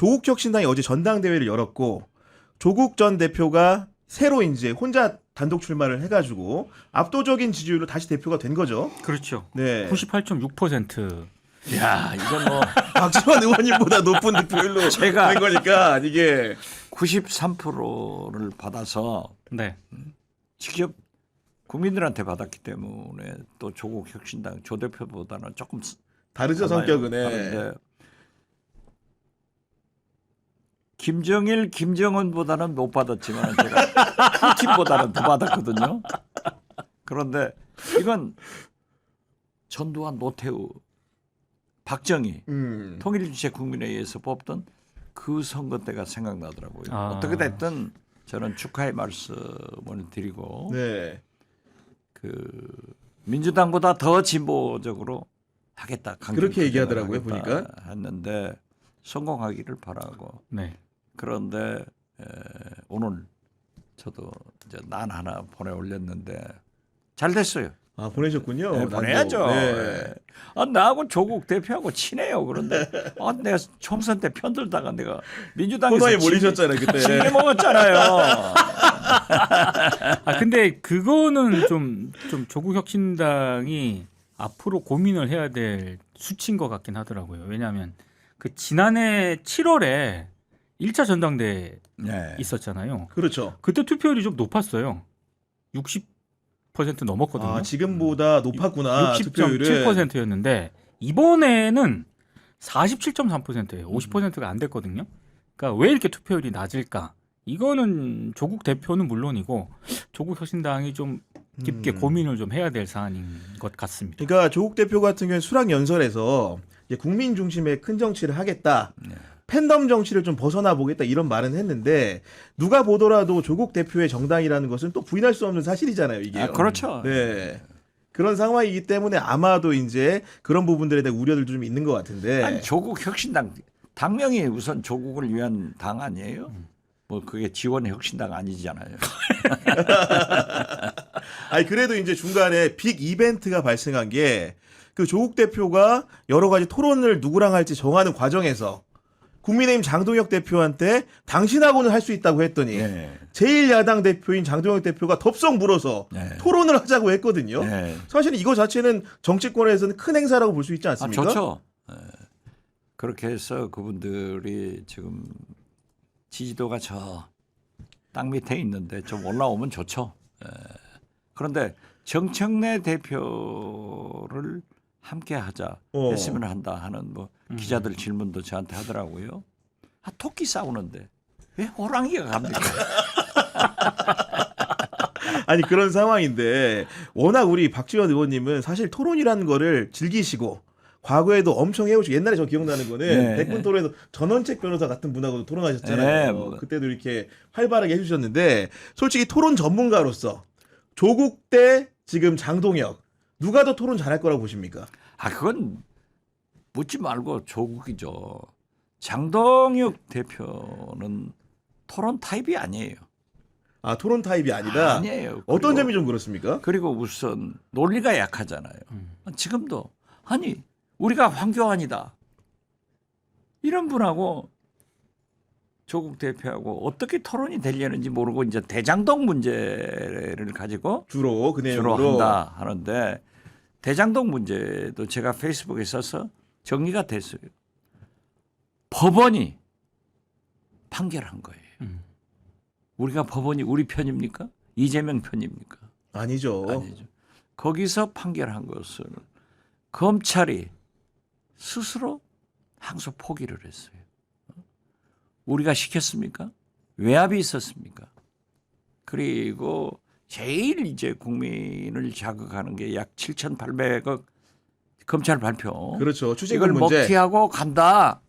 조국혁신당이 어제 전당대회를 열었고 조국 전 대표가 새로 이제 혼자 단독 출마를 해가지고 압도적인 지지율로 다시 대표가 된 거죠. 그렇죠. 네. 98.6%. 야, 이건 뭐 박지원 의원님보다 높은 득표율로 제가 된 거니까 이게 93%를 받아서 네. 직접 국민들한테 받았기 때문에 또 조국 혁신당 조 대표보다는 조금 다르죠 달라요. 성격은. 다른데 김정일, 김정은보다는 못 받았지만 제가 푸틴보다는 더 받았거든요. 그런데 이건 전두환, 노태우, 박정희 통일주체 국민회의에서 뽑던 그 선거 때가 생각나더라고요. 어떻게 됐든 저는 축하의 말씀을 드리고 네. 그 민주당보다 더 진보적으로 하겠다. 그렇게 얘기하더라고요 보니까. 했는데 성공하기를 바라고. 네. 그런데 오늘 저도 이제 난 하나 보내 올렸는데 잘 됐어요. 아 보내셨군요. 네, 보내야죠. 네. 나하고 조국 대표하고 친해요. 그런데 내가 총선 때 편들다가 내가 민주당에서 코너에 몰리셨잖아요 그때. 징계 먹었잖아요. 근데 그거는 좀 조국 혁신당이 앞으로 고민을 해야 될 수치인 것 같긴 하더라고요. 왜냐하면 그 지난해 7월에 1차 전당대회 네. 있었잖아요. 그렇죠. 그때 투표율이 좀 높았어요. 60% 넘었거든요. 아 지금보다 높았구나 투표율은. 60.7%였는데 이번에는 47.3%예요. 50%가 안 됐거든요. 그러니까 왜 이렇게 투표율이 낮을까? 이거는 조국 대표는 물론이고 조국 혁신당이 좀 깊게 고민을 좀 해야 될 사안인 것 같습니다. 그러니까 조국 대표 같은 경우는 수락 연설에서 이제 국민 중심의 큰 정치를 하겠다. 팬덤 정치를 좀 벗어나 보겠다 이런 말은 했는데 누가 보더라도 조국 대표의 정당이라는 것은 또 부인할 수 없는 사실이잖아요 이게. 그렇죠. 네. 그런 상황이기 때문에 아마도 이제 그런 부분들에 대한 우려들도 좀 있는 것 같은데. 아니, 조국 혁신당 당명이 우선 조국을 위한 당 아니에요? 뭐 그게 지원 혁신당 아니잖아요. 아니 그래도 이제 중간에 빅 이벤트가 발생한 게 그 조국 대표가 여러 가지 토론을 누구랑 할지 정하는 과정에서 국민의힘 장동혁 대표한테 당신하고는 할 수 있다고 했더니 네. 제1야당 대표인 장동혁 대표가 덥석 물어서 네. 토론을 하자고 했거든요. 네. 사실은 이거 자체는 정치권에서는 큰 행사라고 볼 수 있지 않습니까? 좋죠. 그렇게 해서 그분들이 지금 지지도가 저 땅 밑에 있는데 좀 올라오면 좋죠. 그런데 정청래 대표를 함께 하자 했으면 한다 하는 뭐 기자들 질문도 저한테 하더라고요. 토끼 싸우는데 왜 호랑이가 갑니까? 아니 그런 상황인데 워낙 우리 박지원 의원님은 사실 토론이라는 거를 즐기시고 과거에도 엄청 해오시고 옛날에 저 기억나는 거는 네. 백분 토론에서 전원책 변호사 같은 분하고도 토론하셨잖아요. 네. 그때도 이렇게 활발하게 해주셨는데 솔직히 토론 전문가로서 조국 대 지금 장동혁 누가 더 토론 잘할 거라고 보십니까? 그건 묻지 말고 조국이죠. 장동혁 대표는 토론 타입이 아니에요. 아 토론 타입이 아니다. 아니에요. 어떤 그리고- 점이 좀 그렇습니까? 그리고 우선 논리가 약하잖아요. 지금도 아니 우리가 황교안이다 이런 분하고 조국 대표하고 어떻게 토론이 되려는지 모르고 이제 대장동 문제를 가지고 주로 그 주로 내용으로 한다 하는데 대장동 문제도 제가 페이스북에 써서 정리가 됐어요. 법원이 판결한 거예요. 우리가 법원이 우리 편입니까? 이재명 편입니까? 아니죠. 아니죠. 거기서 판결한 것을 검찰이 스스로 항소 포기를 했어요. 우리가 시켰습니까? 외압이 있었습니까? 그리고 제일 이제 국민을 자극하는 게 약 7,800억 검찰 발표. 그렇죠. 이걸 추징금 문제. 먹튀하고 간다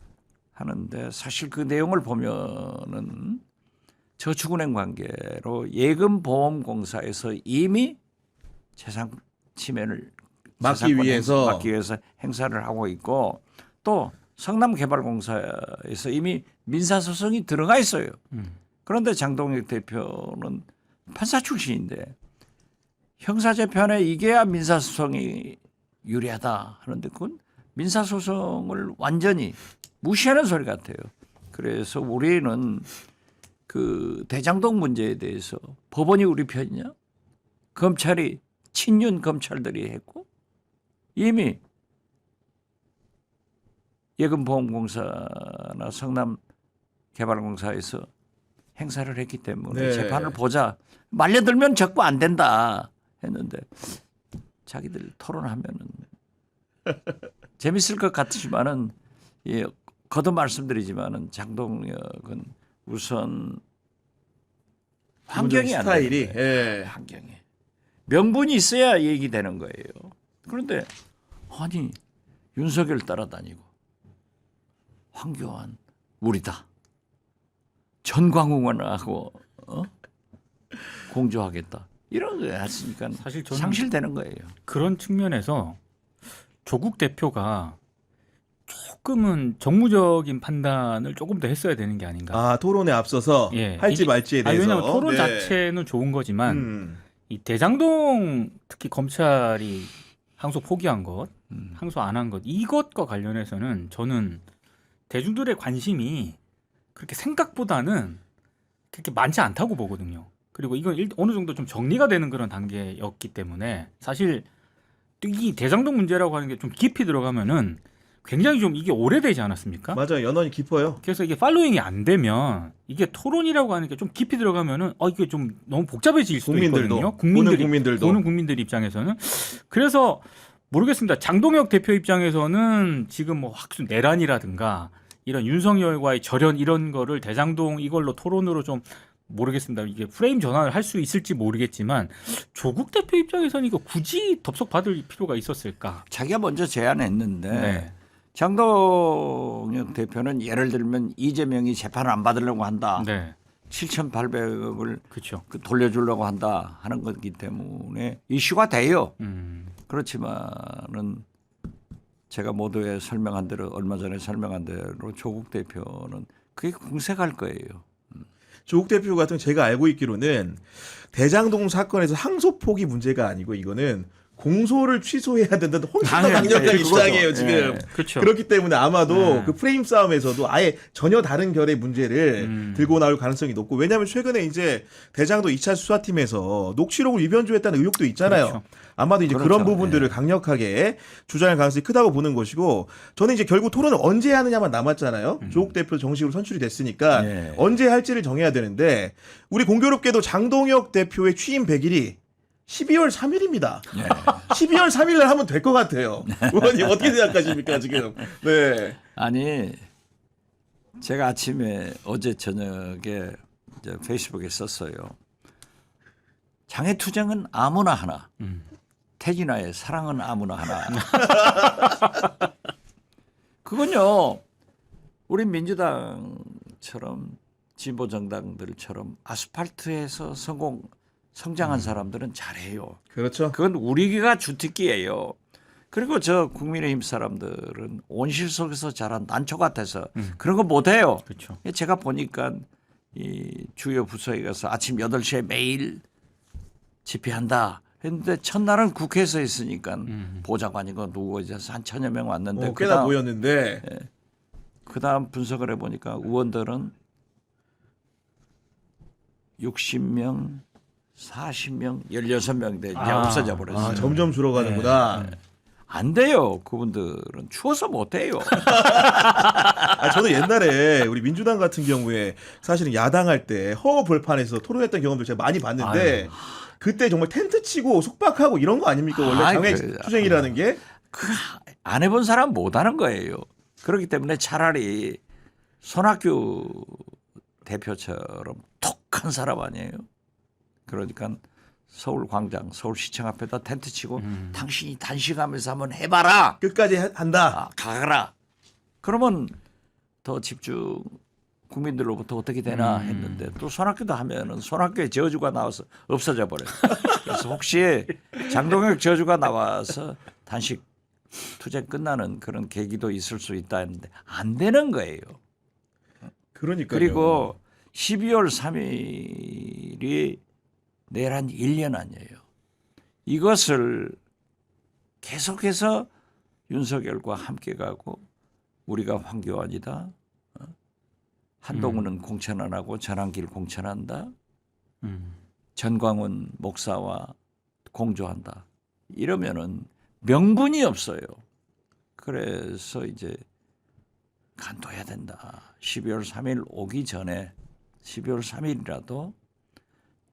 하는데 사실 그 내용을 보면은 저축은행 관계로 예금보험공사에서 이미 재산 침해를 막기 위해서 행사를 하고 있고 또 성남개발공사에서 이미 민사소송이 들어가 있어요. 그런데 장동혁 대표는 판사 출신인데 형사재판에 이게야 민사소송이 유리하다 하는데 그건 민사소송을 완전히 무시하는 소리 같아요. 그래서 우리는 그 대장동 문제에 대해서 법원이 우리 편이냐? 검찰이 친윤 검찰들이 했고 이미 예금보험공사나 성남개발공사에서 행사를 했기 때문에 네. 재판을 보자. 말려들면 적고 안 된다 했는데 자기들 토론하면은 재밌을 것 같지만은 예, 거듭 말씀드리지만은 장동혁은 우선 환경이 안 스타일이 되는 거예요. 예. 환경이 명분이 있어야 얘기되는 거예요. 그런데 아니 윤석열 따라다니고 황교안 우리다. 전광훈하고 공조하겠다. 이런 거 했으니까 사실 저는 상실되는 거예요. 그런 측면에서 조국 대표가 조금은 정무적인 판단을 조금 더 했어야 되는 게 아닌가. 아 토론에 앞서서 예. 할지 말지에 대해서. 왜냐하면 토론 네. 자체는 좋은 거지만 음. 이 대장동 특히 검찰이 항소 포기한 것, 항소 안 한 것 이것과 관련해서는 저는 대중들의 관심이 그렇게 생각보다는 그렇게 많지 않다고 보거든요. 그리고 이건 어느 정도 좀 정리가 되는 그런 단계였기 때문에 사실 이 대장동 문제라고 하는 게 좀 깊이 들어가면은 굉장히 좀 이게 오래되지 않았습니까? 맞아요. 연원이 깊어요. 그래서 이게 팔로잉이 안 되면 이게 토론이라고 하는 게 좀 깊이 들어가면은 이게 좀 너무 복잡해질 수도 국민들도, 있거든요. 보는 국민들 입장에서는 그래서 모르겠습니다. 장동혁 대표 입장에서는 지금 뭐 학수 내란이라든가 이런 윤석열과의 절연 이런 거를 대장동 이걸로 토론으로 좀 모르겠습니다. 이게 프레임 전환을 할 수 있을지 모르겠지만 조국 대표 입장에서는 이거 굳이 덥석 받을 필요가 있었을까? 자기가 먼저 제안했는데 네. 장동혁 대표는 예를 들면 이재명이 재판을 안 받으려고 한다. 네. 7,800억을 그렇죠. 돌려주려고 한다 하는 거기 때문에 이슈가 돼요. 음. 그렇지만은 제가 모두에 설명한 대로 얼마 전에 설명한 대로 조국 대표는 그게 궁색할 거예요. 조국 대표 같은 제가 알고 있기로는 대장동 사건에서 항소 포기 문제가 아니고 이거는 공소를 취소해야 된다는 훨씬 더 강력한 입장이에요 지금. 예. 그렇죠. 그렇기 때문에 아마도 네. 그 프레임 싸움에서도 아예 전혀 다른 결의 문제를 들고 나올 가능성이 높고 왜냐하면 최근에 이제 대장동 2차 수사팀에서 녹취록을 위변조했다는 의혹도 있잖아요. 그렇죠. 아마도 이제 그렇죠. 그런 부분들을 강력하게 주장할 가능성이 크다고 보는 것이고 저는 이제 결국 토론을 언제 하느냐만 남았잖아요. 조국 대표 정식으로 선출이 됐으니까 예. 언제 할지를 정해야 되는데 우리 공교롭게도 장동혁 대표의 취임 100일이 12월 3일입니다. 예. 12월 3일 날 하면 될 것 같아요. 의원님 어떻게 생각하십니까 지금? 네. 아니 제가 아침에 어제 저녁에 이제 페이스북에 썼어요. 장애투쟁은 아무나 하나. 태진아의 사랑은 아무나 하나. 그건요. 우리 민주당처럼 진보 정당들처럼 아스팔트에서 성장한 사람들은 잘해요. 그렇죠. 그건 우리가 주특기예요. 그리고 저 국민의힘 사람들은 온실 속에서 자란 난초 같아서 그런 거 못해요. 그렇죠. 제가 보니까 이 주요 부서에 가서 아침 8시에 매일 집회한다 했는데 첫날은 국회에서 했으니까 보좌관이고 누구 있어서 한 1,000여 명 왔는데 꽤나 모였는데 그다음 분석을 해보니까 의원들은 60명 40명, 16명 돼 이제 없어져 버렸어요. 아, 점점 줄어가는구나. 안 돼요. 그분들은 추워서 못 해요. 아, 저도 옛날에 우리 민주당 같은 경우에 사실은 야당할 때 허허벌판에서 토론했던 경험도 제가 많이 봤는데 그때 정말 텐트 치고 숙박하고 이런 거 아닙니까? 원래 장애 투쟁이라는 게. 그 안 해본 사람 못 하는 거예요. 그렇기 때문에 차라리 손학규 대표처럼 톡한 사람 아니에요. 그러니까 서울 광장, 서울시청 앞에다 텐트 치고 당신이 단식하면서 한번 해봐라. 끝까지 한다. 가라. 그러면 더 집중 국민들로부터 어떻게 되나 했는데 또 손학규도 하면은 손학규의 저주가 나와서 없어져 버려요. 그래서 혹시 장동혁 저주가 나와서 단식 투쟁 끝나는 그런 계기도 있을 수 있다 했는데 안 되는 거예요. 그러니까요. 그리고 12월 3일이 내일 한 1년 아니에요. 이것을 계속해서 윤석열과 함께 가고 우리가 황교안이다. 한동훈은 공천 안 하고 전환길 공천한다. 음. 전광훈 목사와 공조한다. 이러면은 명분이 없어요. 그래서 이제 간도해야 된다. 12월 3일 오기 전에 12월 3일이라도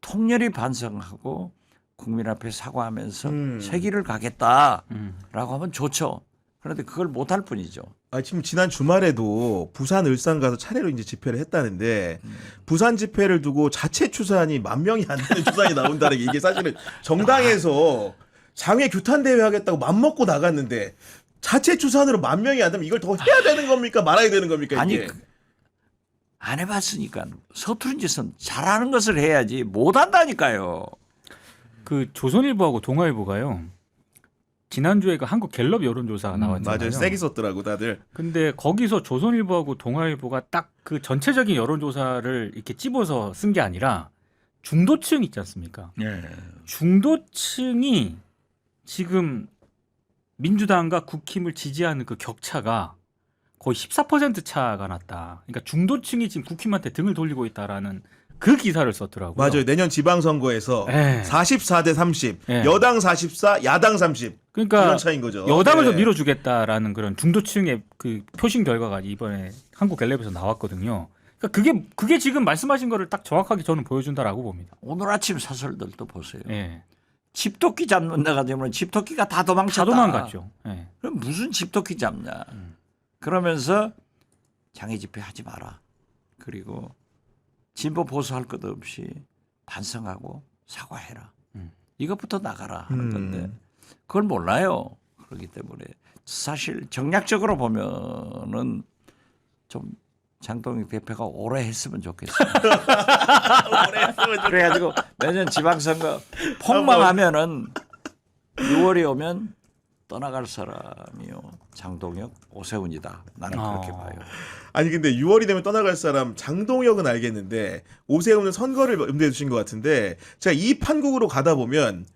통렬히 반성하고 국민 앞에 사과하면서 새 길을 가겠다라고 하면 좋죠. 그런데 그걸 못할 뿐이죠. 아, 지금 지난 주말에도 부산 을산 가서 차례로 이제 집회를 했다는데 부산 집회를 두고 자체 추산이 10,000명이 안 되는 추산이 나온다는 게 이게 사실은 정당에서 장외 규탄 대회 하겠다고 맘먹고 나갔는데 자체 추산으로 10,000명이 안 되면 이걸 더 해야 되는 겁니까? 말아야 되는 겁니까? 아니 이게? 안 해봤으니까 서투른 짓은 잘하는 것을 해야지 못한다니까요. 그 조선일보하고 동아일보가요. 지난주에 그 한국 갤럽 여론조사가 나왔잖아요. 맞아요. 세게 썼더라고 다들. 근데 거기서 조선일보하고 동아일보가 딱 그 전체적인 여론조사를 이렇게 찝어서 쓴 게 아니라 중도층 있지 않습니까? 예. 중도층이 지금 민주당과 국힘을 지지하는 그 격차가 거의 14% 차가 났다. 그러니까 중도층이 지금 국힘한테 등을 돌리고 있다라는 그 기사를 썼더라고요. 맞아요. 내년 지방선거에서 예. 44대 30, 예. 여당 44, 야당 30 그러니까 이런 차인 거죠. 여당을 네. 좀 밀어주겠다라는 그런 중도층의 그 표심 결과가 이번에 한국갤럽에서 나왔거든요. 그러니까 그게 지금 말씀하신 거를 딱 정확하게 저는 보여준다라고 봅니다. 오늘 아침 사설들도 보세요. 예. 집토끼 잡는 데가 되면 집토끼가 다 도망쳤다. 다 도망갔죠. 예. 그럼 무슨 집토끼 잡냐. 그러면서 장애 집회 하지 마라. 그리고 진보 보수할 것 없이 반성하고 사과해라. 이것부터 나가라 하는 건데 그걸 몰라요. 그렇기 때문에 사실 정략적으로 보면은 좀 장동익 대표가 오래 했으면 좋겠어요. 그래가지고 내년 지방선거 폭망하면은 6월이 오면 떠나갈 사람이요 장동혁, 오세훈이다. 나는 그렇게 봐요. 아니 근데 6월이 되면 떠나갈 사람 장동혁은 알겠는데 오세훈은 선거를 염두에 두신 것 같은데 제가 이 판국으로 가다 보면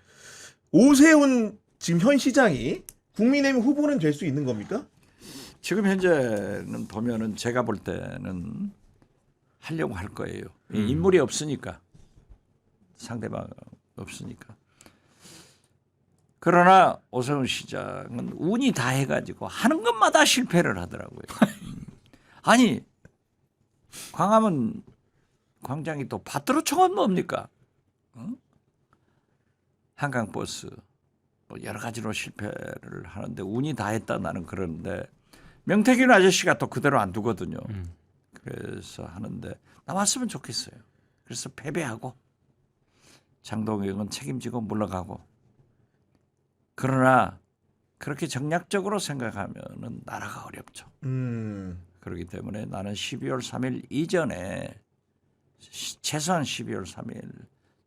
오세훈 지금 현 시장이 국민의힘 후보는 될 수 있는 겁니까? 지금 현재는 보면은 제가 볼 때는 하려고 할 거예요. 인물이 없으니까 상대방 없으니까. 그러나 오세훈 시장은 운이 다 해가지고 하는 것마다 실패를 하더라고요. 아니 광화문 광장이 또 밭으로총은 뭡니까? 응? 한강버스 뭐 여러 가지로 실패를 하는데 운이 다 했다 나는 그러는데 명태균 아저씨가 또 그대로 안 두거든요. 그래서 하는데 나왔으면 좋겠어요. 그래서 패배하고 장동혁은 책임지고 물러가고 그러나 그렇게 정략적으로 생각하면은 나라가 어렵죠. 그렇기 때문에 나는 12월 3일 이전에 최소한 12월 3일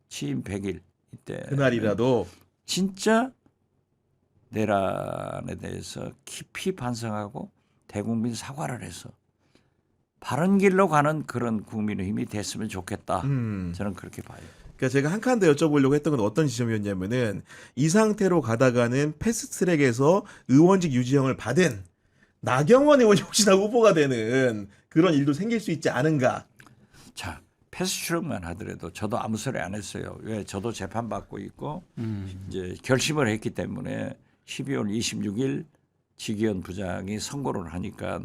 취임 100일 이때 그날이라도 진짜 내란에 대해서 깊이 반성하고 대국민 사과를 해서 바른 길로 가는 그런 국민의힘이 됐으면 좋겠다. 저는 그렇게 봐요. 그러니까 제가 한 칸 더 여쭤보려고 했던 건 어떤 지점이었냐면은 이 상태로 가다가는 패스트트랙에서 의원직 유지형을 받은 나경원 의원이 혹시나 후보가 되는 그런 일도 생길 수 있지 않은가? 자, 패스트트랙만 하더라도 저도 아무 소리 안 했어요. 왜? 저도 재판 받고 있고 이제 결심을 했기 때문에 12월 26일 지기현 부장이 선고를 하니까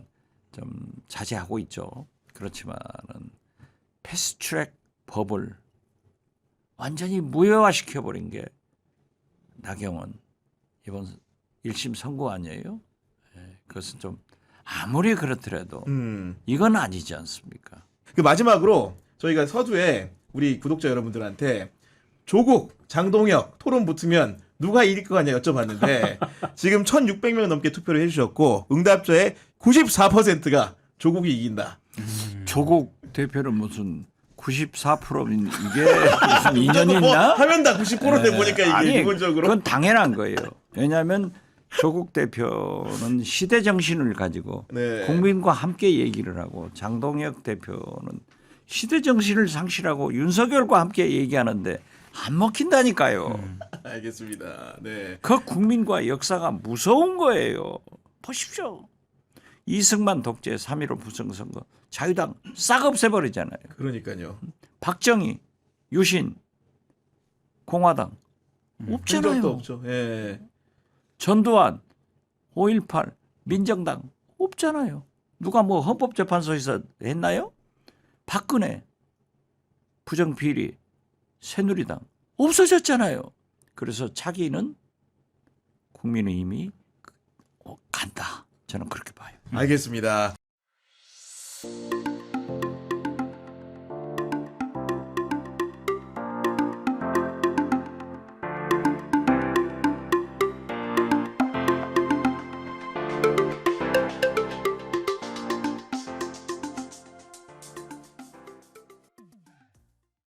좀 자제하고 있죠. 그렇지만은 패스트트랙 법을 완전히 무효화시켜 버린 게 나경원 이번 1심 선고 아니에요? 그것은 좀 아무리 그렇더라도 이건 아니지 않습니까? 그 마지막으로 저희가 서두에 우리 구독자 여러분들한테 조국, 장동혁 토론 붙으면 누가 이길 것 같냐 여쭤봤는데 지금 1,600명 넘게 투표를 해주셨고 응답자의 94%가 조국이 이긴다. 조국 대표는 무슨 94%인 이게 무슨 인연이 뭐 있나? 하면 다 90%대 보니까 이게 아니, 기본적으로. 그건 당연한 거예요. 왜냐하면 조국 대표는 시대 정신을 가지고 네. 국민과 함께 얘기를 하고 장동혁 대표는 시대 정신을 상실하고 윤석열과 함께 얘기하는데 안 먹힌다니까요. 알겠습니다. 네. 그 국민과 역사가 무서운 거예요. 보십시오. 이승만 독재 3.15 부정선거 자유당 싹 없애버리잖아요. 그러니까요. 박정희, 유신, 공화당 흔적도 없잖아요. 없죠. 예. 전두환, 5.18 민정당 없잖아요. 누가 뭐 헌법재판소에서 했나요? 박근혜, 부정비리, 새누리당 없어졌잖아요. 그래서 자기는 국민의힘이 간다. 저는 그렇게 봐요. 알겠습니다.